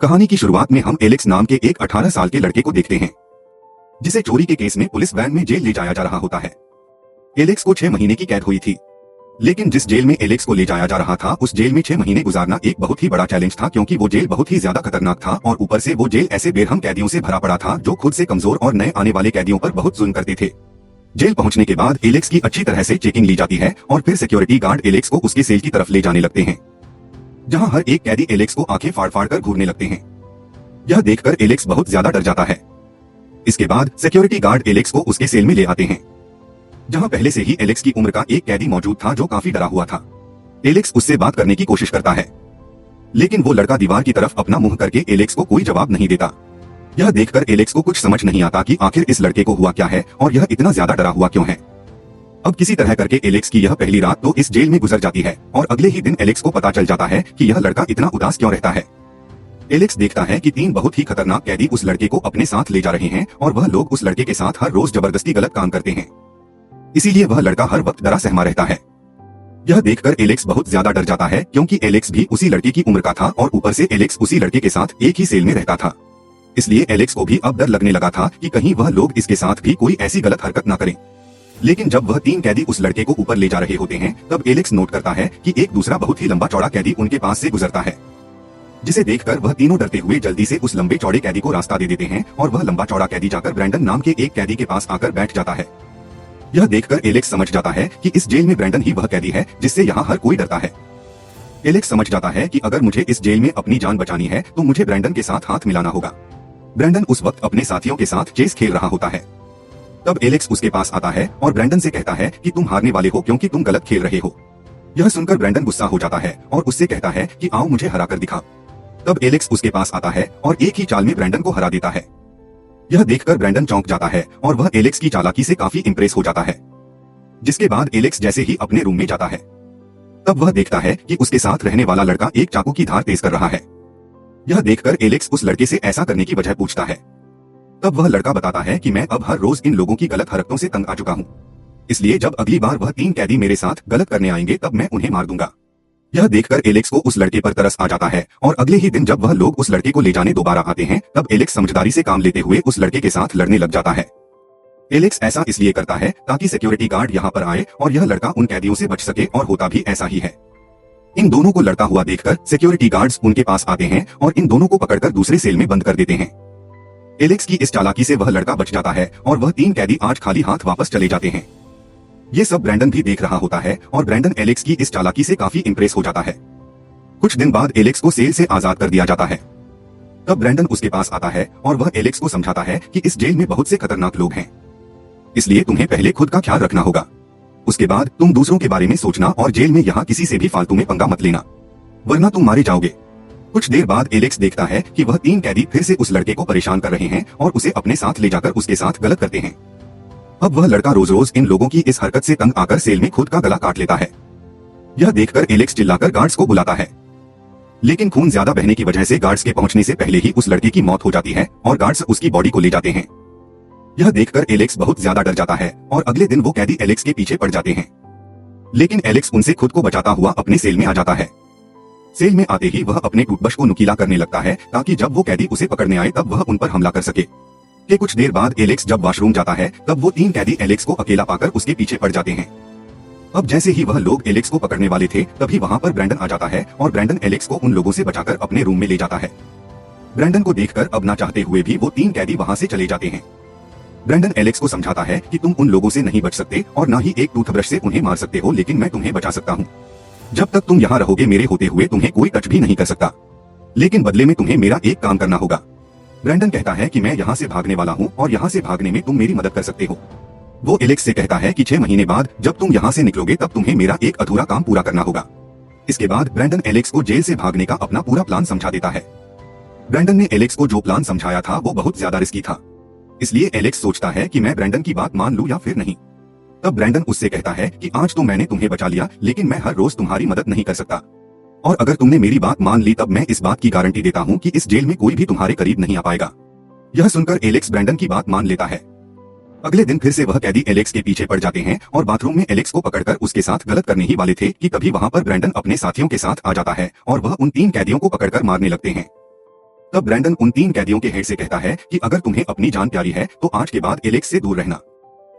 कहानी की शुरुआत में हम एलेक्स नाम के एक 18 साल के लड़के को देखते हैं, जिसे चोरी के केस में पुलिस वैन में जेल ले जाया जा रहा होता है। एलेक्स को 6 महीने की कैद हुई थी, लेकिन जिस जेल में एलेक्स को ले जाया जा रहा था उस जेल में 6 महीने गुजारना एक बहुत ही बड़ा चैलेंज था, क्योंकि वो जेल बहुत ही ज्यादा खतरनाक था और ऊपर से वो जेल ऐसे बेरहम कैदियों से भरा पड़ा था जो खुद से कमजोर और नए आने वाले कैदियों पर बहुत जुल्म करते थे। जेल पहुंचने के बाद एलेक्स की अच्छी तरह से चेकिंग ली जाती है और फिर सिक्योरिटी गार्ड एलेक्स को उसके सेल की तरफ ले जाने लगते हैं, जहां हर एक कैदी एलेक्स को आंखें फाड़ फाड़ कर घूरने लगते हैं। यह देखकर एलेक्स बहुत ज्यादा डर जाता है। इसके बाद सिक्योरिटी गार्ड एलेक्स को उसके सेल में ले आते हैं, जहां पहले से ही एलेक्स की उम्र का एक कैदी मौजूद था जो काफी डरा हुआ था। एलेक्स उससे बात करने की कोशिश करता है, लेकिन वो लड़का दीवार की तरफ अपना मुंह करके एलेक्स को कोई जवाब नहीं देता। यह देखकर एलेक्स को कुछ समझ नहीं आता कि आखिर इस लड़के को हुआ क्या है और यह इतना ज्यादा डरा हुआ क्यों है। अब किसी तरह करके एलेक्स की यह पहली रात तो इस जेल में गुजर जाती है और अगले ही दिन एलेक्स को पता चल जाता है कि यह लड़का इतना उदास क्यों रहता है। एलेक्स देखता है कि 3 बहुत ही खतरनाक कैदी उस लड़के को अपने साथ ले जा रहे हैं और वह लोग उस लड़के के साथ हर रोज जबरदस्ती गलत काम करते हैं, इसीलिए वह लड़का हर वक्त डरा सहमा रहता है। यह देखकर एलेक्स बहुत ज्यादा डर जाता है, क्योंकि एलेक्स भी उसी लड़के की उम्र का था और ऊपर से एलेक्स उसी लड़के के साथ एक ही सेल में रहता था। इसलिए एलेक्स को भी अब डर लगने लगा था कि कहीं वह लोग इसके साथ भी कोई ऐसी गलत हरकत ना करें। लेकिन जब वह 3 कैदी उस लड़के को ऊपर ले जा रहे होते हैं तब एलेक्स नोट करता है कि एक दूसरा बहुत ही लंबा चौड़ा कैदी उनके पास से गुजरता है, जिसे देखकर वह तीनों डरते हुए जल्दी से उस लंबे चौड़े कैदी को रास्ता दे देते हैं और वह लंबा चौड़ा कैदी जाकर ब्रैंडन नाम के एक कैदी के पास आकर बैठ जाता है। यह देखकर एलेक्स समझ जाता है कि इस जेल में ब्रैंडन ही वह कैदी है जिससे यहाँ हर कोई डरता है। एलेक्स समझ जाता है कि अगर मुझे इस जेल में अपनी जान बचानी है तो मुझे ब्रैंडन के साथ हाथ मिलाना होगा। ब्रैंडन उस वक्त अपने साथियों के साथ चेस खेल रहा होता है। तब एलेक्स उसके पास आता है और ब्रैंडन से कहता है कि तुम हारने वाले हो क्योंकि तुम गलत खेल रहे हो। यह सुनकर ब्रैंडन गुस्सा हो जाता है और उससे कहता है कि आओ मुझे हरा कर दिखा। तब एलेक्स उसके पास आता है और एक ही चाल में ब्रैंडन को हरा देता है। यह देखकर ब्रैंडन चौंक जाता है और वह एलेक्स की चालाकी से काफी इंप्रेस हो जाता है। जिसके बाद एलेक्स जैसे ही अपने रूम में जाता है तब वह देखता है कि उसके साथ रहने वाला लड़का एक चाकू की धार तेज कर रहा है। यह देखकर एलेक्स उस लड़के से ऐसा करने की वजह पूछता है। तब वह लड़का बताता है कि मैं अब हर रोज इन लोगों की गलत हरकतों से तंग आ चुका हूँ, इसलिए जब अगली बार वह 3 कैदी मेरे साथ गलत करने आएंगे तब मैं उन्हें मार दूंगा। यह देखकर एलेक्स को उस लड़के पर तरस आ जाता है और अगले ही दिन जब वह लोग उस लड़के को ले जाने दोबारा आते हैं तब एलेक्स समझदारी से काम लेते हुए उस लड़के के साथ लड़ने लग जाता है। एलेक्स ऐसा इसलिए करता है ताकि सिक्योरिटी गार्ड यहाँ पर आए और यह लड़का उन कैदियों से बच सके, और होता भी ऐसा ही है। इन दोनों को लड़ता हुआ देखकर सिक्योरिटी गार्ड्स उनके पास आते हैं और इन दोनों को पकड़कर दूसरे सेल में बंद कर देते हैं। एलेक्स की इस चालाकी से वह लड़का बच जाता है और वह 3 कैदी आज खाली हाथ वापस चले जाते हैं। ये सब ब्रैंडन भी देख रहा होता है और ब्रैंडन एलेक्स की इस चालाकी से काफी इंप्रेस हो जाता है। कुछ दिन बाद एलेक्स को सेल से आजाद कर दिया जाता है। तब ब्रैंडन उसके पास आता है और वह एलेक्स को समझाता है कि इस जेल में बहुत से खतरनाक लोग हैं, इसलिए तुम्हें पहले खुद का ख्याल रखना होगा। उसके बाद तुम दूसरों के बारे में सोचना और जेल में यहाँ किसी से भी फालतू में पंगा मत लेना, वरना तुम मारे जाओगे। कुछ देर बाद एलेक्स देखता है कि वह 3 कैदी फिर से उस लड़के को परेशान कर रहे हैं और उसे अपने साथ ले जाकर उसके साथ गलत करते हैं। अब वह लड़का रोज रोज इन लोगों की इस हरकत से तंग आकर सेल में खुद का गला काट लेता है। यह देखकर एलेक्स चिल्लाकर गार्ड्स को बुलाता है, लेकिन खून ज्यादा बहने की वजह से गार्ड्स के पहुंचने से पहले ही उस लड़के की मौत हो जाती है और गार्ड्स उसकी बॉडी को ले जाते हैं। यह देखकर एलेक्स बहुत ज्यादा डर जाता है और अगले दिन वो कैदी एलेक्स के पीछे पड़ जाते हैं, लेकिन एलेक्स उनसे खुद को बचाता हुआ अपने सेल में आ जाता है। सेल में आते ही वह अपने टूथब्रश को नुकीला करने लगता है ताकि जब वो कैदी उसे पकड़ने आए तब वह उन पर हमला कर सके। के कुछ देर बाद एलेक्स जब वॉशरूम जाता है तब वो 3 कैदी एलेक्स को अकेला पाकर उसके पीछे पड़ जाते हैं। अब जैसे ही वह लोग एलेक्स को पकड़ने वाले थे तभी वहाँ पर ब्रैंडन आ जाता है और ब्रैंडन एलेक्स को उन लोगों से बचाकर अपने रूम में ले जाता है। ब्रैंडन को देखकर अब ना चाहते हुए भी वो 3 कैदी वहाँ से चले जाते हैं। ब्रैंडन एलेक्स को समझाता है कि तुम उन लोगों से नहीं बच सकते और ना ही एक टूथब्रश से उन्हें मार सकते हो, लेकिन मैं तुम्हें बचा सकता हूँ। जब तक तुम यहाँ रहोगे मेरे होते हुए तुम्हें कोई टच भी नहीं कर सकता, लेकिन बदले में तुम्हें मेरा एक काम करना होगा। ब्रैंडन कहता है कि मैं यहाँ से भागने वाला हूँ और यहाँ से भागने में तुम मेरी मदद कर सकते हो। वो एलेक्स से कहता है कि 6 महीने बाद जब तुम यहाँ से निकलोगे तब तुम्हें मेरा एक अधूरा काम पूरा करना होगा। इसके बाद ब्रैंडन एलेक्स को जेल से भागने का अपना पूरा प्लान समझा देता है। ब्रैंडन ने एलेक्स को जो प्लान समझाया था वो बहुत ज्यादा रिस्की था, इसलिए एलेक्स सोचता है कि मैं ब्रैंडन की बात मान लूं या फिर नहीं। तब ब्रैंडन उससे कहता है कि आज तो मैंने तुम्हें बचा लिया, लेकिन मैं हर रोज तुम्हारी मदद नहीं कर सकता, और अगर तुमने मेरी बात मान ली तब मैं इस बात की गारंटी देता हूँ कि इस जेल में कोई भी तुम्हारे करीब नहीं आ पाएगा। यह सुनकर एलेक्स ब्रैंडन की बात मान लेता है। अगले दिन फिर से वह कैदी एलेक्स के पीछे पड़ जाते हैं और बाथरूम में एलेक्स को पकड़कर उसके साथ गलत करने ही वाले थे कि तभी वहां पर ब्रैंडन अपने साथियों के साथ आ जाता है और वह उन 3 कैदियों को पकड़कर मारने लगते हैं। तब ब्रैंडन उन 3 कैदियों के हेड से कहता है कि अगर तुम्हें अपनी जान प्यारी है तो आज के बाद एलेक्स से दूर रहना।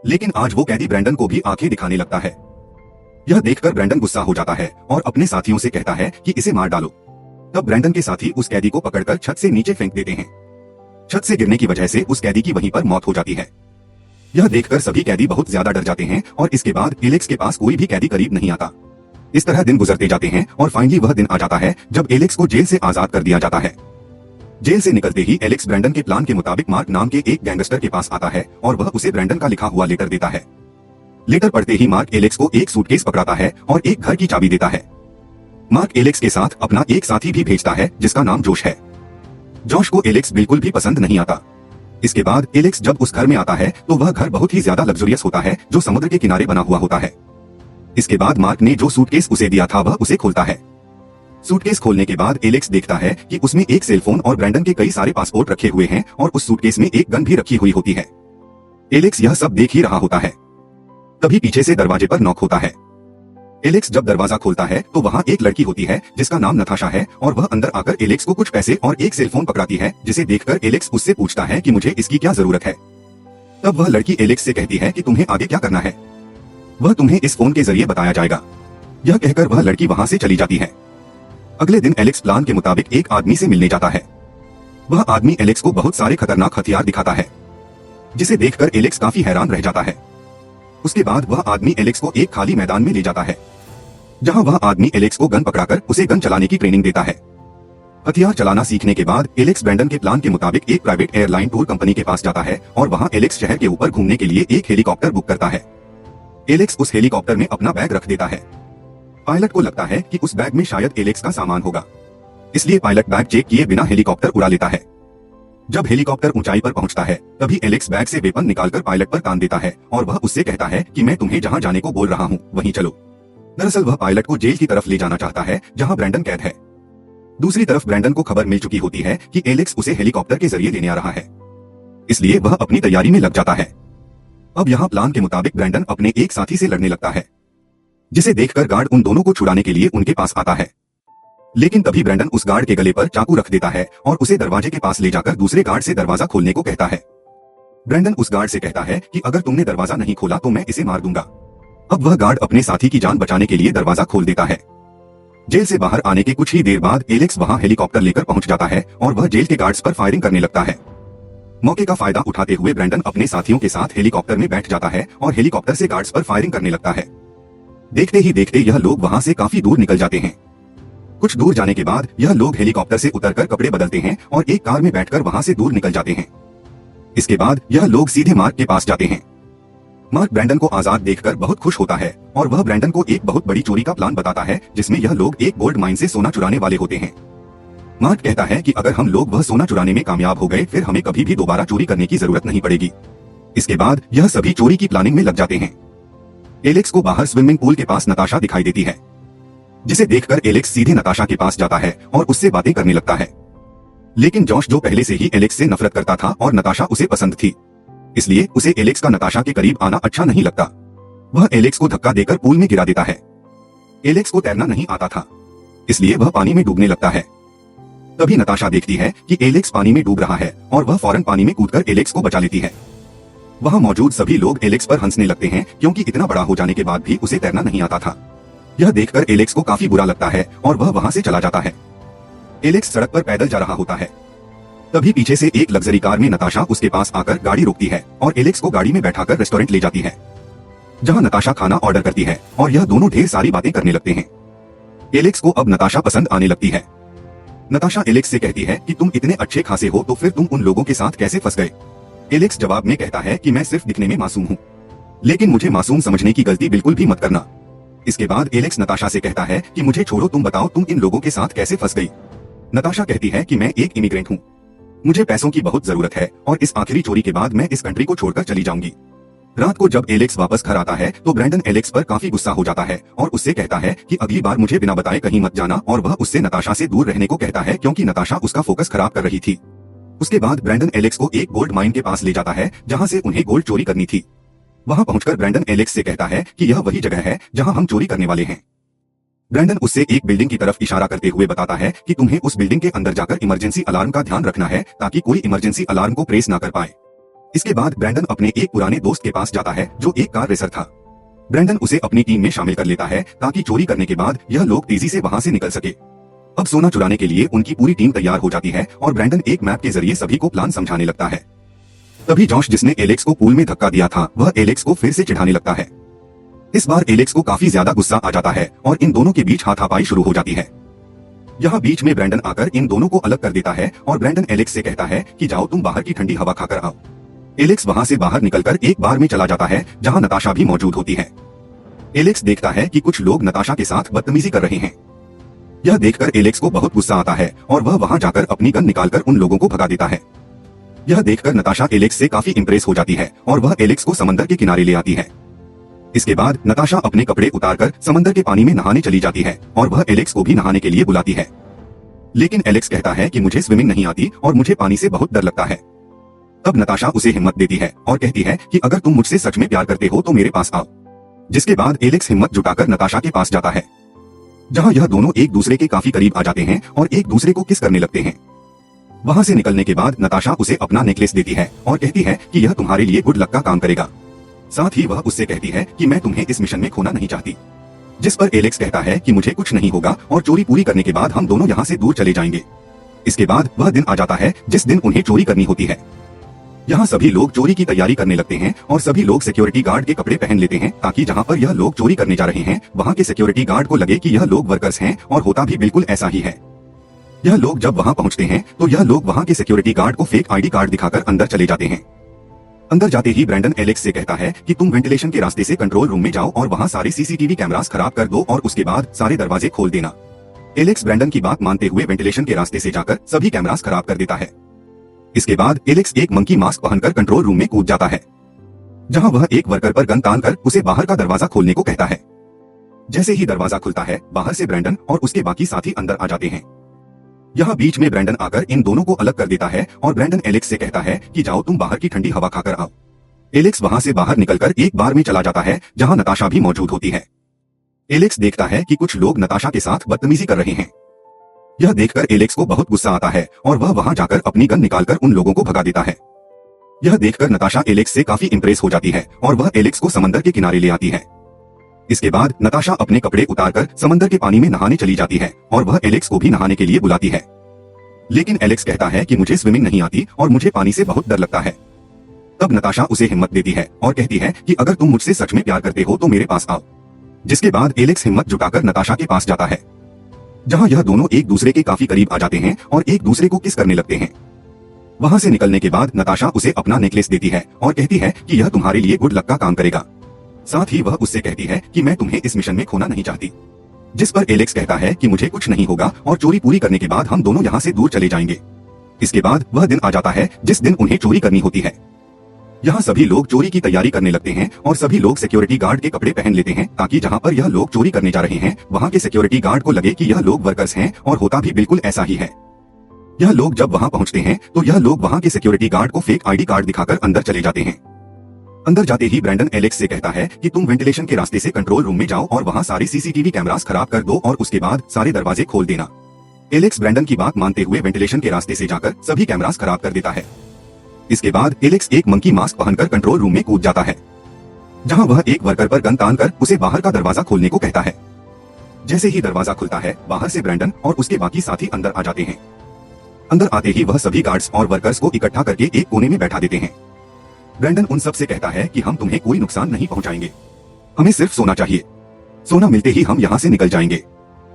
लेकिन आज वो कैदी ब्रैंडन को भी आंखें दिखाने लगता है। यह देखकर ब्रैंडन गुस्सा हो जाता है और अपने साथियों से कहता है कि इसे मार डालो। तब ब्रैंडन के साथी उस कैदी को पकड़कर छत से नीचे फेंक देते हैं। छत से गिरने की वजह से उस कैदी की वहीं पर मौत हो जाती है। यह देखकर सभी कैदी बहुत ज्यादा डर जाते हैं और इसके बाद एलेक्स के पास कोई भी कैदी करीब नहीं आता। इस तरह दिन गुजरते जाते हैं और फाइनली वह दिन आ जाता है जब एलेक्स को जेल से आजाद कर दिया जाता है। जेल से निकलते ही एलेक्स ब्रैंडन के प्लान के मुताबिक मार्क नाम के एक गैंगस्टर के पास आता है और वह उसे ब्रैंडन का लिखा हुआ लेटर देता है। लेटर पढ़ते ही मार्क एलेक्स को एक सूटकेस पकड़ाता है और एक घर की चाबी देता है। मार्क एलेक्स के साथ अपना एक साथी भी भेजता है जिसका नाम जोश है। जोश को एलेक्स बिल्कुल भी पसंद नहीं आता। इसके बाद एलेक्स जब उस घर में आता है तो वह घर बहुत ही ज्यादा लग्जरियस होता है जो समुद्र के किनारे बना हुआ होता है। इसके बाद मार्क ने जो सूटकेस उसे दिया था वह उसे खोलता है। सूटकेस खोलने के बाद एलेक्स देखता है कि उसमें एक सेलफोन और ब्रैंडन के कई सारे पासपोर्ट रखे हुए हैं और उस सूटकेस में एक गन भी रखी हुई होती है। एलेक्स यह सब देख ही रहा होता है। तभी पीछे से दरवाजे पर नॉक होता है। एलेक्स जब दरवाजा खोलता है तो वहाँ एक लड़की होती है जिसका नाम नताशा है और वह अंदर आकर एलेक्स को कुछ पैसे और एक सेलफोन पकड़ाती है, जिसे देखकर एलेक्स उससे पूछता है कि मुझे इसकी क्या जरूरत है। तब वह लड़की एलेक्स से कहती है कि तुम्हें आगे क्या करना है वह तुम्हें इस फोन के जरिए बताया जाएगा। यह कहकर वह लड़की वहाँ से चली जाती है। अगले दिन एलेक्स प्लान के मुताबिक एक आदमी से मिलने जाता है। वह आदमी एलेक्स को बहुत सारे खतरनाक हथियार दिखाता है, जिसे देखकर एलेक्स काफी हैरान रह जाता है। उसके बाद वह आदमी एलेक्स को एक खाली मैदान में ले जाता है, जहां वह आदमी एलेक्स को गन पकड़ाकर उसे गन चलाने की ट्रेनिंग देता है। हथियार चलाना सीखने के बाद एलेक्स ब्रैंडन के प्लान के मुताबिक एक प्राइवेट एयरलाइन टूर कंपनी के पास जाता है और वहां एलेक्स शहर के ऊपर घूमने के लिए एक हेलीकॉप्टर बुक करता है। एलेक्स उस हेलीकॉप्टर में अपना बैग रख देता है। पायलट को लगता है कि उस बैग में शायद एलेक्स का सामान होगा, इसलिए पायलट बैग चेक किए बिना हेलीकॉप्टर उड़ा लेता है। जब हेलीकॉप्टर ऊंचाई पर पहुंचता है तभी एलेक्स बैग से वेपन निकालकर पायलट पर तान देता है और वह उससे कहता है कि मैं तुम्हें जहां जाने को बोल रहा हूं वहीं चलो। दरअसल वह पायलट को जेल की तरफ ले जाना चाहता है जहां ब्रैंडन कैद है। दूसरी तरफ ब्रैंडन को खबर मिल चुकी होती है कि एलेक्स उसे हेलीकॉप्टर के जरिए लेने आ रहा है, इसलिए वह अपनी तैयारी में लग जाता है। अब यहाँ प्लान के मुताबिक ब्रैंडन अपने एक साथी से लड़ने लगता है, जिसे देखकर गार्ड उन दोनों को छुड़ाने के लिए उनके पास आता है। लेकिन तभी ब्रैंडन उस गार्ड के गले पर चाकू रख देता है और उसे दरवाजे के पास ले जाकर दूसरे गार्ड से दरवाजा खोलने को कहता है। ब्रैंडन उस गार्ड से कहता है कि अगर तुमने दरवाजा नहीं खोला तो मैं इसे मार दूंगा। अब वह गार्ड अपने साथी की जान बचाने के लिए दरवाजा खोल देता है। जेल से बाहर आने के कुछ ही देर बाद एलेक्स वहां हेलीकॉप्टर लेकर पहुंच जाता है और वह जेल के गार्ड्स पर फायरिंग करने लगता है। मौके का फायदा उठाते हुए ब्रैंडन अपने साथियों के साथ हेलीकॉप्टर में बैठ जाता है और हेलीकॉप्टर से गार्ड्स पर फायरिंग करने लगता है। देखते ही देखते यह लोग वहां से काफी दूर निकल जाते हैं। कुछ दूर जाने के बाद यह लोग हेलीकॉप्टर से उतरकर कपड़े बदलते हैं और एक कार में बैठकर वहां से दूर निकल जाते हैं। इसके बाद यह लोग सीधे मार्क के पास जाते हैं। मार्क ब्रैंडन को आजाद देखकर बहुत खुश होता है और वह ब्रैंडन को एक बहुत बड़ी चोरी का प्लान बताता है, जिसमें यह लोग एक गोल्ड माइन से सोना चुराने वाले होते हैं। मार्क कहता है कि अगर हम लोग वह सोना चुराने में कामयाब हो गए फिर हमें कभी भी दोबारा चोरी करने की जरूरत नहीं पड़ेगी। इसके बाद यह सभी चोरी की प्लानिंग में लग जाते हैं। एलेक्स को बाहर स्विमिंग पूल के पास नताशा दिखाई देती है, जिसे देखकर एलेक्स सीधे नताशा के पास जाता है और उससे बातें करने लगता है। लेकिन जॉश, जो पहले से ही एलेक्स से नफरत करता था और नताशा उसे पसंद थी, इसलिए उसे एलेक्स का नताशा के करीब आना अच्छा नहीं लगता। वह एलेक्स को धक्का देकर पूल में गिरा देता है। एलेक्स को तैरना नहीं आता था, इसलिए वह पानी में डूबने लगता है। तभी नताशा देखती है कि एलेक्स पानी में डूब रहा है और वह फौरन पानी में कूदकर एलेक्स को बचा लेती है। वहां मौजूद सभी लोग एलेक्स पर हंसने लगते हैं क्योंकि इतना बड़ा हो जाने के बाद भी उसे तैरना नहीं आता था। यह देखकर एलेक्स को काफी बुरा लगता है और वह वहां से चला जाता है। एलेक्स सड़क पर पैदल जा रहा होता है। तभी पीछे से एक लग्जरी कार में नताशा उसके पास आकर गाड़ी रोकती है और एलेक्स को गाड़ी में बैठाकर रेस्टोरेंट ले जाती है, जहां नताशा खाना ऑर्डर करती है और यह दोनों ढेर सारी बातें करने लगते हैं। एलेक्स को अब नताशा पसंद आने लगती है। नताशा एलेक्स से कहती है कि तुम इतने अच्छे खासे हो तो फिर तुम उन लोगों के साथ कैसे फंस गए। एलेक्स जवाब में कहता है कि मैं सिर्फ दिखने में मासूम हूँ, लेकिन मुझे मासूम समझने की गलती बिल्कुल भी मत करना। इसके बाद एलेक्स नताशा से कहता है कि मुझे छोड़ो, तुम बताओ तुम इन लोगों के साथ कैसे फंस गई। नताशा कहती है कि मैं एक इमिग्रेंट हूँ, मुझे पैसों की बहुत जरूरत है और इस आखिरी चोरी के बाद मैं इस कंट्री को छोड़कर चली जाऊंगी। रात को जब एलेक्स वापस घर आता है तो ब्रैंडन एलेक्स पर काफी गुस्सा हो जाता है और उससे कहता है कि अगली बार मुझे बिना बताए कहीं मत जाना, और वह उससे नताशा से दूर रहने को कहता है क्योंकि नताशा उसका फोकस खराब कर रही थी। उसके बाद ब्रैंडन एलेक्स को एक गोल्ड माइन के पास ले जाता है जहां से उन्हें गोल्ड चोरी करनी थी। वहां पहुंचकर ब्रैंडन एलेक्स से कहता है कि यह वही जगह है जहां हम चोरी करने वाले हैं। ब्रैंडन उससे एक बिल्डिंग की तरफ इशारा करते हुए बताता है कि तुम्हें उस बिल्डिंग के अंदर जाकर इमरजेंसी अलार्म का ध्यान रखना है ताकि कोई इमरजेंसी अलार्म को प्रेस ना कर पाए। इसके बाद ब्रैंडन अपने एक पुराने दोस्त के पास जाता है जो एक कार रेसर था। ब्रैंडन उसे अपनी टीम में शामिल कर लेता है ताकि चोरी करने के बाद यह लोग तेजी से वहां से निकल सके। अब सोना चुराने के लिए उनकी पूरी टीम तैयार हो जाती है और ब्रैंडन एक मैप के जरिए सभी को प्लान समझाने लगता है। तभी जॉश, जिसने एलेक्स को पूल में धक्का दिया था, वह एलेक्स को फिर से चिढ़ाने लगता है। इस बार एलेक्स को काफी ज्यादा गुस्सा आ जाता है और इन दोनों के बीच हाथापाई शुरू हो जाती है। यहाँ बीच में ब्रैंडन आकर इन दोनों को अलग कर देता है और ब्रैंडन एलेक्स से कहता है कि जाओ तुम बाहर की ठंडी हवा खाकर आओ। एलेक्स वहां से बाहर निकलकर एक बार में चला जाता है जहाँ नताशा भी मौजूद होती है। एलेक्स देखता है कि कुछ लोग नताशा के साथ बदतमीजी कर रहे हैं। यह देखकर एलेक्स को बहुत गुस्सा आता है और वह वहां जाकर अपनी गन निकालकर उन लोगों को भगा देता है। यह देखकर नताशा एलेक्स से काफी इंप्रेस हो जाती है और वह एलेक्स को समंदर के किनारे ले आती है। इसके बाद नताशा अपने कपड़े उतारकर समंदर के पानी में नहाने चली जाती है और वह एलेक्स को भी नहाने के लिए बुलाती है। लेकिन एलेक्स कहता है कि मुझे स्विमिंग नहीं आती और मुझे पानी से बहुत डर लगता है। तब नताशा उसे हिम्मत देती है और कहती है कि अगर तुम मुझसे सच में प्यार करते हो तो मेरे पास आओ। जिसके बाद एलेक्स हिम्मत जुटाकर नताशा के पास जाता है, जहां यह दोनों एक दूसरे के काफी करीब आ जाते हैं और एक दूसरे को किस करने लगते हैं। वहां से निकलने के बाद नताशा उसे अपना नेकलेस देती है और कहती है कि यह तुम्हारे लिए गुड लक का काम करेगा। साथ ही वह उससे कहती है कि मैं तुम्हें इस मिशन में खोना नहीं चाहती। जिस पर एलेक्स कहता है कि मुझे कुछ नहीं होगा और चोरी पूरी करने के बाद हम दोनों यहाँ से दूर चले जाएंगे। इसके बाद वह दिन आ जाता है जिस दिन उन्हें चोरी करनी होती है। यहाँ सभी लोग चोरी की तैयारी करने लगते हैं और सभी लोग सिक्योरिटी गार्ड के कपड़े पहन लेते हैं ताकि जहाँ पर यह लोग चोरी करने जा रहे हैं वहाँ के सिक्योरिटी गार्ड को लगे कि यह लोग वर्कर्स हैं, और होता भी बिल्कुल ऐसा ही है। यह लोग जब वहाँ पहुँचते हैं तो यह लोग वहाँ के सिक्योरिटी गार्ड को फेक आईडी कार्ड दिखाकर अंदर चले जाते हैं। अंदर जाते ही ब्रैंडन एलेक्स से कहता है कि तुम वेंटिलेशन के रास्ते से कंट्रोल रूम में जाओ और वहाँ सारे सीसीटीवी कैमरास खराब कर दो और उसके बाद सारे दरवाजे खोल देना। एलेक्स ब्रैंडन की बात मानते हुए वेंटिलेशन के रास्ते से जाकर सभी कैमरास खराब कर देता है। इसके बाद एलेक्स एक मंकी मास्क पहनकर कंट्रोल रूम में कूद जाता है, जहां वह एक वर्कर पर गन तानकर उसे बाहर का दरवाजा खोलने को कहता है। जैसे ही दरवाजा खुलता है बाहर से ब्रैंडन और उसके बाकी साथी अंदर आ जाते हैं। यहाँ बीच में ब्रैंडन आकर इन दोनों को अलग कर देता है और ब्रैंडन एलेक्स से कहता है कि जाओ तुम बाहर की ठंडी हवा खाकर आओ। एलेक्स वहां से बाहर निकलकर एक बार में चला जाता है जहां नताशा भी मौजूद होती है। एलेक्स देखता है कि कुछ लोग नताशा के साथ बदतमीजी कर रहे हैं। यह देखकर एलेक्स को बहुत गुस्सा आता है और वह वहां जाकर अपनी गन निकालकर उन लोगों को भगा देता है। यह देखकर नताशा एलेक्स से काफी इंप्रेस हो जाती है और वह एलेक्स को समंदर के किनारे ले आती है। इसके बाद नताशा अपने कपड़े उतारकर समंदर के पानी में नहाने चली जाती है और वह एलेक्स को भी नहाने के लिए बुलाती है। लेकिन एलेक्स कहता है कि मुझे स्विमिंग नहीं आती और मुझे पानी से बहुत डर लगता है। तब नताशा उसे हिम्मत देती है और कहती है कि अगर तुम मुझसे सच में प्यार करते हो तो मेरे पास आओ। जिसके बाद एलेक्स हिम्मत जुटाकर नताशा के पास जाता है, जहां यह दोनों एक दूसरे के काफी करीब आ जाते हैं और एक दूसरे को किस करने लगते हैं। वहां से निकलने के बाद नताशा उसे अपना नेकलेस देती है और कहती है कि यह तुम्हारे लिए गुड लक का काम करेगा। साथ ही वह उससे कहती है कि मैं तुम्हें इस मिशन में खोना नहीं चाहती। जिस पर एलेक्स कहता है कि मुझे कुछ नहीं होगा और चोरी पूरी करने के बाद हम दोनों यहाँ से दूर चले जाएंगे। इसके बाद वह दिन आ जाता है जिस दिन उन्हें चोरी करनी होती है। यहाँ सभी लोग चोरी की तैयारी करने लगते हैं और सभी लोग सिक्योरिटी गार्ड के कपड़े पहन लेते हैं ताकि जहाँ पर यह लोग चोरी करने जा रहे हैं वहाँ के सिक्योरिटी गार्ड को लगे कि यह लोग वर्कर्स हैं, और होता भी बिल्कुल ऐसा ही है। यह लोग जब वहाँ पहुँचते हैं तो यह लोग वहाँ के सिक्योरिटी गार्ड को फेक आईडी कार्ड दिखाकर अंदर चले जाते हैं। अंदर जाते ही ब्रैंडन एलेक्स से कहता है कि तुम वेंटिलेशन के रास्ते से कंट्रोल रूम में जाओ और वहाँ सारे सीसीटीवी कैमरास खराब कर दो और उसके बाद सारे दरवाजे खोल देना। एलेक्स ब्रैंडन की बात मानते हुए वेंटिलेशन के रास्ते से जाकर सभी कैमरास खराब कर देता है। इसके बाद एलेक्स एक मंकी मास्क पहनकर कंट्रोल रूम में कूद जाता है, जहां वह एक वर्कर पर गन तानकर उसे बाहर का दरवाजा खोलने को कहता है। जैसे ही दरवाजा खुलता है बाहर से ब्रैंडन और उसके बाकी साथी अंदर आ जाते हैं। अंदर आते ही वह सभी गार्ड्स और वर्कर्स को इकट्ठा करके एक कोने में बैठा देते हैं। ब्रैंडन उन सब से कहता है कि हम तुम्हें कोई नुकसान नहीं पहुंचाएंगे, हमें सिर्फ सोना चाहिए। सोना मिलते ही हम यहाँ से निकल जाएंगे।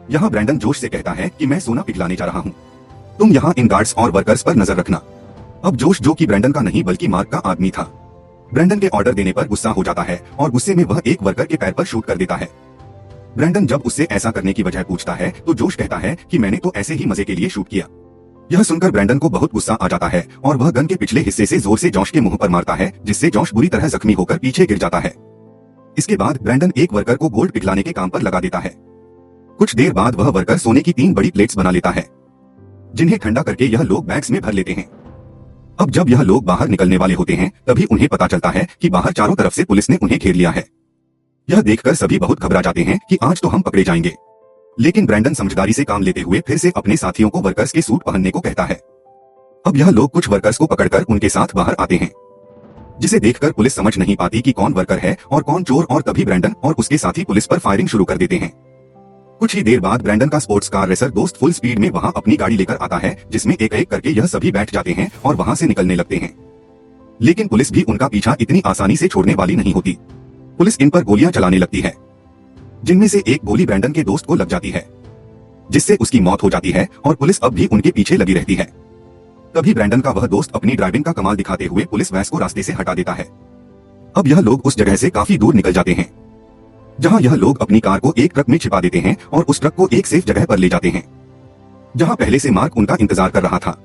यहाँ ब्रैंडन जोश से कहता है कि मैं सोना पिघलाने जा रहा हूँ, तुम यहाँ इन गार्ड्स और वर्कर्स पर नजर रखना। अब जोश, जो कि ब्रैंडन का नहीं बल्कि मार्क का आदमी था, ब्रैंडन के ऑर्डर देने पर गुस्सा हो जाता है और गुस्से में वह एक वर्कर के पैर पर शूट कर देता है। ब्रैंडन जब उससे ऐसा करने की वजह पूछता है तो जोश कहता है कि मैंने तो ऐसे ही मजे के लिए शूट किया। यह सुनकर ब्रैंडन को बहुत गुस्सा आ जाता है और वह गन के पिछले हिस्से से जोर से जॉश के मुंह पर मारता है, जिससे जॉश बुरी तरह जख्मी होकर पीछे गिर जाता है। इसके बाद ब्रैंडन एक वर्कर को गोल्ड पिघलाने के काम पर लगा देता है। कुछ देर बाद वह वर्कर सोने की 3 बड़ी प्लेट्स बना लेता है, जिन्हें ठंडा करके यह लोग बैग्स में भर लेते हैं। अब जब यह लोग बाहर निकलने वाले होते हैं तभी उन्हें पता चलता है कि बाहर चारों तरफ से पुलिस ने उन्हें घेर लिया है। यह देखकर सभी बहुत घबरा जाते हैं कि आज तो हम पकड़े जाएंगे। लेकिन ब्रैंडन समझदारी से काम लेते हुए फिर से अपने साथियों को वर्कर्स के सूट पहनने को कहता है। अब यह लोग कुछ वर्कर्स को पकड़कर उनके साथ बाहर आते हैं, जिसे देखकर पुलिस समझ नहीं पाती कि कौन वर्कर है और कौन चोर, और तभी ब्रैंडन और उसके साथी पुलिस पर फायरिंग शुरू कर देते हैं। कुछ ही देर बाद ब्रैंडन का स्पोर्ट्स कार रेसर दोस्त फुल स्पीड में वहां अपनी गाड़ी लेकर आता है, जिसमें एक एक करके यह सभी बैठ जाते हैं और वहां से निकलने लगते हैं। लेकिन पुलिस भी उनका पीछा इतनी आसानी से छोड़ने वाली नहीं होती। पुलिस इन पर गोलियां चलाने लगती है, जिनमें से एक गोली ब्रैंडन के दोस्त को लग जाती है, जिससे उसकी मौत हो जाती है और पुलिस अब भी उनके पीछे लगी रहती है। तभी ब्रैंडन का वह दोस्त अपनी ड्राइविंग का कमाल दिखाते हुए पुलिस वैन को रास्ते से हटा देता है। अब यह लोग उस जगह से काफी दूर निकल जाते हैं, जहां यह लोग अपनी कार को एक ट्रक में छिपा देते हैं और उस ट्रक को एक सेफ जगह पर ले जाते हैं, जहां पहले से मार्क उनका इंतजार कर रहा था।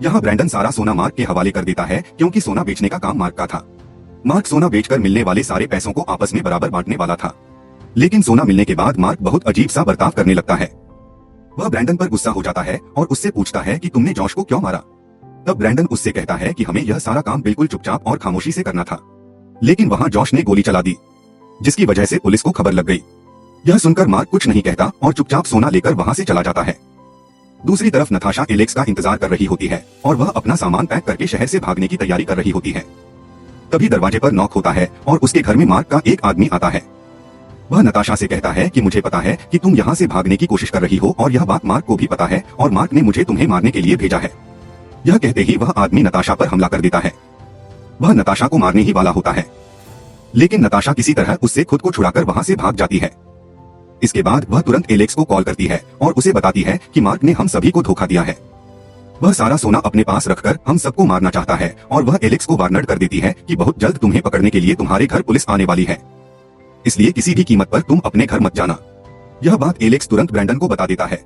यहां ब्रैंडन सारा सोना मार्क के हवाले कर देता है, क्योंकि सोना बेचने का काम मार्क का था। मार्क सोना बेचकर मिलने वाले सारे पैसों को आपस में बराबर बांटने वाला था, लेकिन सोना मिलने के बाद मार्क बहुत अजीब सा बर्ताव करने लगता है। वह ब्रैंडन पर गुस्सा हो जाता है और उससे पूछता है कि तुमने जॉश को क्यों मारा। तब ब्रैंडन उससे कहता है कि हमें यह सारा काम बिल्कुल चुपचाप और खामोशी से करना था, लेकिन वहां जॉश ने गोली चला दी, जिसकी वजह से पुलिस को खबर लग गई। यह सुनकर मार्क कुछ नहीं कहता और चुपचाप सोना लेकर वहां से चला जाता है। दूसरी तरफ नताशा एलेक्स का इंतजार कर रही होती है और वह अपना सामान पैक करके शहर से भागने की तैयारी कर रही होती है। तभी दरवाजे पर नॉक होता है और उसके घर में मार्क का एक आदमी आता है। वह नताशा से कहता है कि मुझे पता है कि तुम यहाँ से भागने की कोशिश कर रही हो और यह बात मार्क को भी पता है और मार्क ने मुझे तुम्हें मारने के लिए भेजा है। यह कहते ही वह आदमी नताशा पर हमला कर देता है। वह नताशा को मारने ही वाला होता है, लेकिन नताशा किसी तरह उससे खुद को छुड़ाकर वहां से भाग जाती है। इसके बाद वह तुरंत एलेक्स को कॉल करती है और उसे बताती है कि मार्क ने हम सभी को धोखा दिया है। वह सारा सोना अपने पास रखकर हम सबको मारना चाहता है और वह एलेक्स को वार्नर कर देती है कि बहुत जल्द तुम्हें पकड़ने के लिए तुम्हारे घर पुलिस आने वाली है, इसलिए किसी भी कीमत पर तुम अपने घर मत जाना। यह बात एलेक्स तुरंत ब्रैंडन को बता देता है।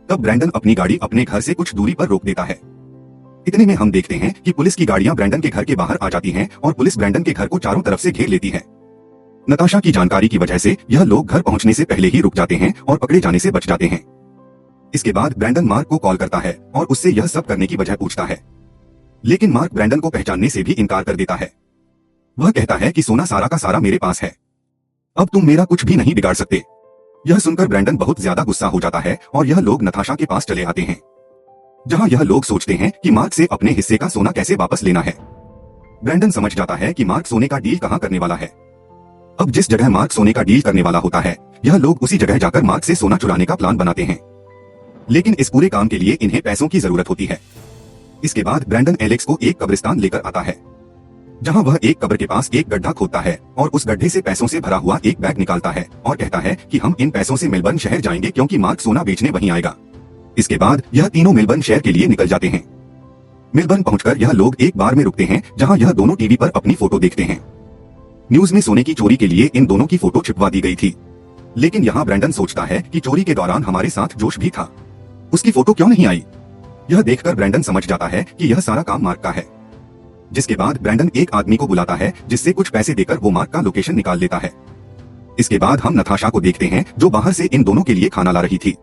तब ब्रैंडन अपनी गाड़ी अपने घर से कुछ दूरी पर रोक देता है। इतने में हम देखते हैं कि पुलिस की गाड़ियां ब्रैंडन के घर के बाहर आ जाती हैं और पुलिस ब्रैंडन के घर को चारों तरफ से घेर लेती है। नताशा की जानकारी की वजह से यह लोग घर पहुंचने से पहले ही रुक जाते हैं और पकड़े जाने से बच जाते हैं। इसके बाद ब्रैंडन मार्क को कॉल करता है और उससे यह सब करने की वजह पूछता है, लेकिन मार्क ब्रैंडन को पहचानने से भी इनकार कर देता है। वह कहता है कि सोना सारा का सारा मेरे पास है, अब तुम मेरा कुछ भी नहीं बिगाड़ सकते। यह सुनकर ब्रैंडन बहुत ज्यादा गुस्सा हो जाता है और यह लोग नताशा के पास चले आते हैं, जहां यह लोग सोचते हैं कि मार्क से अपने हिस्से का सोना कैसे वापस लेना है। ब्रैंडन समझ जाता है कि मार्क सोने का डील कहां करने वाला है। अब जिस जगह मार्क सोने का डील करने वाला होता है, यह लोग उसी जगह जाकर मार्क से सोना चुराने का प्लान बनाते हैं, लेकिन इस पूरे काम के लिए इन्हें पैसों की जरूरत होती है। इसके बाद ब्रैंडन एलेक्स को एक कब्रिस्तान लेकर आता है, जहां वह एक कब्र के पास एक गड्ढा खोदता है और उस गड्ढे से पैसों से भरा हुआ एक बैग निकालता है और कहता है कि हम इन पैसों से मेलबर्न शहर जाएंगे, क्योंकि मार्क सोना बेचने वहीं आएगा। इसके बाद यह तीनों मेलबर्न शहर के लिए निकल जाते हैं। मेलबर्न पहुंचकर यह लोग एक बार में रुकते हैं, जहां यह दोनों टीवी पर अपनी फोटो देखते हैं। न्यूज में सोने की चोरी के लिए इन दोनों की फोटो छिपवा दी गई थी, लेकिन यहाँ ब्रैंडन सोचता है कि चोरी के दौरान हमारे साथ जोश भी था, उसकी फोटो क्यों नहीं आई। यह देखकर ब्रैंडन समझ जाता है कि यह सारा काम मार्क का है। जिसके बाद ब्रैंडन एक आदमी को बुलाता है, जिससे कुछ पैसे देकर वो मार्क का लोकेशन निकाल लेता है। इसके बाद हम नताशा को देखते हैं, जो बाहर से इन दोनों के लिए खाना ला रही थी,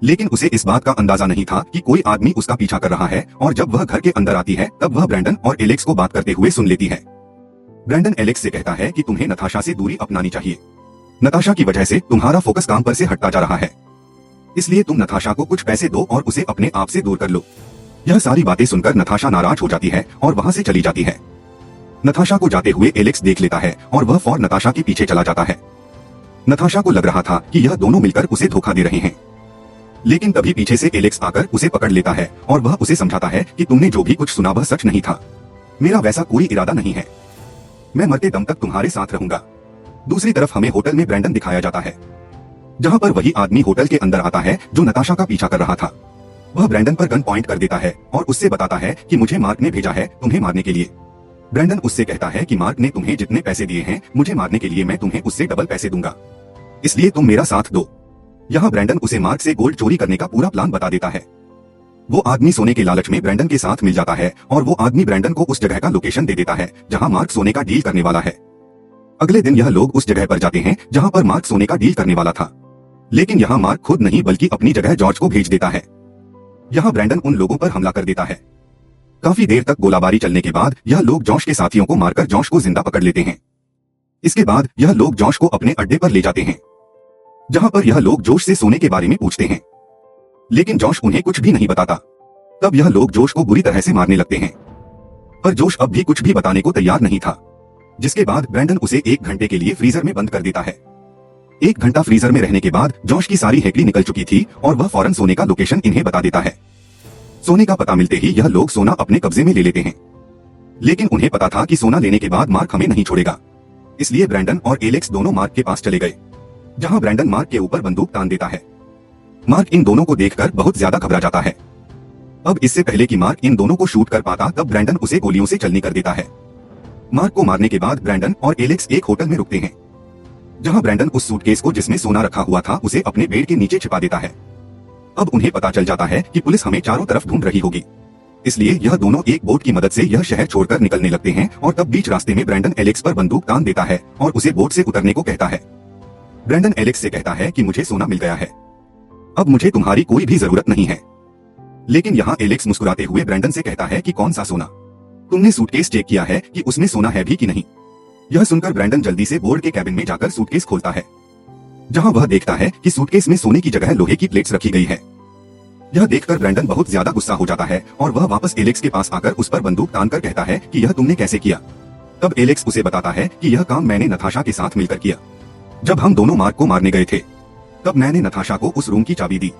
लेकिन उसे इस बात का अंदाजा नहीं था कि कोई आदमी उसका पीछा कर रहा है, और जब वह घर के अंदर आती है तब वह ब्रैंडन और एलेक्स को बात करते हुए सुन लेती है। ब्रैंडन एलेक्स से कहता है कि तुम्हें नताशा से दूरी अपनानी चाहिए। नताशा की वजह से तुम्हारा फोकस काम पर से हटता जा रहा है, इसलिए तुम नताशा को कुछ पैसे दो और उसे अपने आप से दूर कर लो। यह सारी बातें सुनकर नताशा नाराज हो जाती है और वहां से चली जाती है। नताशा को जाते हुए एलेक्स देख लेता है और वह फौरन नताशा के पीछे चला जाता है। नताशा को लग रहा था कि यह दोनों मिलकर उसे धोखा दे रहे हैं, लेकिन तभी पीछे से एलेक्स आकर उसे पकड़ लेता है और वह उसे समझाता है कि तुमने जो भी कुछ सुना वह सच नहीं था, मेरा वैसा कोई इरादा नहीं है, मैं मरते दम तक तुम्हारे साथ रहूंगा। दूसरी तरफ हमें होटल में ब्रैंडन दिखाया जाता है, जहां पर वही आदमी होटल के अंदर आता है जो नताशा का पीछा कर रहा था। वह ब्रैंडन पर गन पॉइंट कर देता है और उससे बताता है कि मुझे मार्क ने भेजा है तुम्हें मारने के लिए। ब्रैंडन उससे कहता है कि मार्क ने तुम्हें जितने पैसे दिए हैं मुझे मारने के लिए, मैं तुम्हें उससे डबल पैसे दूंगा, इसलिए तुम मेरा साथ दो। यहाँ ब्रैंडन उसे मार्क से गोल्ड चोरी करने का पूरा प्लान बता देता है। वो आदमी सोने के लालच में ब्रैंडन के साथ मिल जाता है और वो आदमी ब्रैंडन को उस जगह का लोकेशन दे देता है जहां मार्क सोने का डील करने वाला है। अगले दिन यह लोग उस जगह पर जाते हैं जहां पर मार्क सोने का डील करने वाला था, लेकिन यहाँ मार्क खुद नहीं बल्कि अपनी जगह जॉर्ज को भेज देता है। यहाँ ब्रैंडन उन लोगों पर हमला कर देता है। काफी देर तक गोलाबारी चलने के बाद यह लोग जॉश के साथियों को मारकर जॉश को जिंदा पकड़ लेते हैं। इसके बाद यह लोग जॉश को अपने अड्डे पर ले जाते हैं। जहां पर यह लोग जोश से सोने के बारे में पूछते हैं, लेकिन जॉश उन्हें कुछ भी नहीं बताता। तब यह लोग जोश को बुरी तरह से मारने लगते हैं, पर जोश अब भी कुछ भी बताने को तैयार नहीं था। जिसके बाद ब्रैंडन उसे 1 घंटे के लिए फ्रीजर में बंद कर देता है। 1 घंटा फ्रीजर में रहने के बाद जॉश की सारी हेकड़ी निकल चुकी थी और वह फौरन सोने का लोकेशन इन्हें बता देता है। सोने का पता मिलते ही यह लोग सोना अपने कब्जे में ले लेते हैं, लेकिन उन्हें पता था कि सोना लेने के बाद मार्क हमें नहीं छोड़ेगा। इसलिए ब्रैंडन और एलेक्स दोनों मार्क के पास चले गए, जहां ब्रैंडन मार्क के ऊपर बंदूक तान देता है। मार्क इन दोनों को देखकर बहुत ज्यादा घबरा जाता है। अब इससे पहले कि मार्क इन दोनों को शूट कर पाता, तब ब्रैंडन उसे गोलियों से चलनी कर देता है। मार्क को मारने के बाद ब्रैंडन और एलेक्स एक होटल में रुकते हैं, जहां ब्रैंडन उस सूटकेस को जिसमें सोना रखा हुआ था उसे अपने बेड के नीचे छिपा देता है। अब उन्हें पता चल जाता है कि पुलिस हमें चारों तरफ ढूंढ रही होगी, इसलिए यह दोनों एक बोट की मदद से यह शहर छोड़कर निकलने लगते हैं। और तब बीच रास्ते में ब्रैंडन एलेक्स पर बंदूक तान देता है और उसे बोट से उतरने को कहता है। ब्रैंडन एलेक्स से कहता है कि मुझे सोना मिल गया है, अब मुझे तुम्हारी कोई भी जरूरत नहीं है। लेकिन यहाँ एलेक्स मुस्कुराते हुए ब्रैंडन से कहता है कि कौन सा सोना? तुमने सूटकेस चेक किया है कि उसमें सोना है भी कि नहीं? यह सुनकर ब्रैंडन जल्दी से बोर्ड के कैबिन में जाकर सूटकेस खोलता है, जहां वह देखता है कि सूटकेस में सोने की जगह लोहे की प्लेट्स रखी गई है। यह देखकर ब्रैंडन बहुत ज्यादा गुस्सा हो जाता है और वह वापस एलेक्स के पास आकर उस पर बंदूक तानकर कहता है कि यह तुमने कैसे किया? तब एलेक्स उसे बताता है कि यह काम मैंने नताशा के साथ मिलकर किया। जब हम दोनों मार्क को मारने गए थे, तब मैंने नताशा को उस रूम की चाबी दी,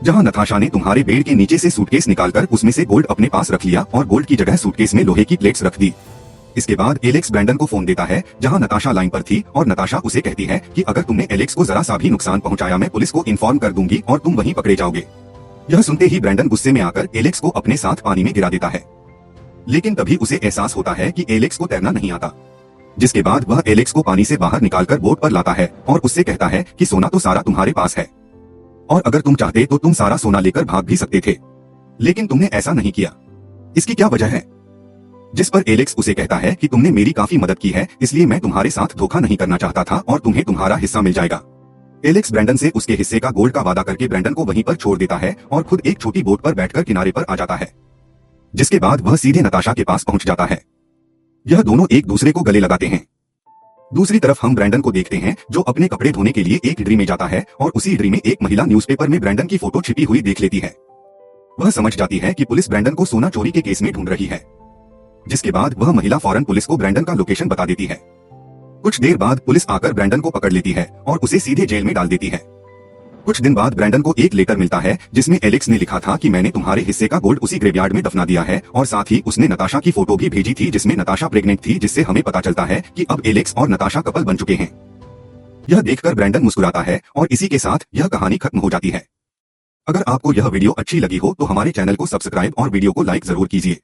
जहां नताशा ने तुम्हारे बेड के नीचे से सूटकेस निकालकर उसमें से गोल्ड अपने पास रख लिया और गोल्ड की जगह सूटकेस में लोहे की प्लेट्स रख दी। इसके बाद एलेक्स ब्रैंडन को फोन देता है, जहां नताशा लाइन पर थी, और नताशा उसे कहती है कि अगर तुमने एलेक्स को जरा सा भी नुकसान पहुंचाया, मैं पुलिस को इन्फॉर्म कर दूंगी और तुम वहीं पकड़े जाओगे। यह सुनते ही ब्रैंडन गुस्से में आकर एलेक्स को अपने साथ पानी में गिरा देता है, लेकिन तभी उसे एहसास होता है कि एलेक्स को तैरना नहीं आता। जिसके बाद वह एलेक्स को पानी से बाहर निकालकर बोट पर लाता है और उससे कहता है कि सोना तो सारा तुम्हारे पास है, और अगर तुम चाहते तो तुम सारा सोना लेकर भाग भी सकते थे, लेकिन तुमने ऐसा नहीं किया। इसकी क्या वजह है? जिस पर एलेक्स उसे कहता है कि तुमने मेरी काफी मदद की है, इसलिए मैं तुम्हारे साथ धोखा नहीं करना चाहता था और तुम्हें तुम्हारा हिस्सा मिल जाएगा। एलेक्स ब्रैंडन से उसके हिस्से का गोल्ड का वादा करके ब्रैंडन को वहीं पर छोड़ देता है और खुद एक छोटी बोट पर बैठकर किनारे पर आ जाता है। जिसके बाद वह सीधे नताशा के पास पहुंच जाता है। यह दोनों एक दूसरे को गले लगाते हैं। दूसरी तरफ हम ब्रैंडन को देखते हैं, जो अपने कपड़े धोने के लिए एक इडरी में जाता है और उसी इडरी में एक महिला न्यूज़पेपर में ब्रैंडन की फोटो छिपी हुई देख लेती है। वह समझ जाती है कि पुलिस ब्रैंडन को सोना चोरी के केस में ढूंढ रही है। जिसके बाद वह महिला फौरन पुलिस को ब्रैंडन का लोकेशन बता देती है। कुछ देर बाद पुलिस आकर ब्रैंडन को पकड़ लेती है और उसे सीधे जेल में डाल देती है। कुछ दिन बाद ब्रैंडन को एक लेटर मिलता है, जिसमें एलेक्स ने लिखा था कि मैंने तुम्हारे हिस्से का गोल्ड उसी ग्रेवयार्ड में दफना दिया है, और साथ ही उसने नताशा की फोटो भी भेजी थी जिसमें नताशा प्रेग्नेंट थी, जिससे हमें पता चलता है कि अब एलेक्स और नताशा कपल बन चुके हैं। यह देखकर ब्रैंडन मुस्कुराता है और इसी के साथ यह कहानी खत्म हो जाती है। अगर आपको यह वीडियो अच्छी लगी हो तो हमारे चैनल को सब्सक्राइब और वीडियो को लाइक जरूर कीजिए।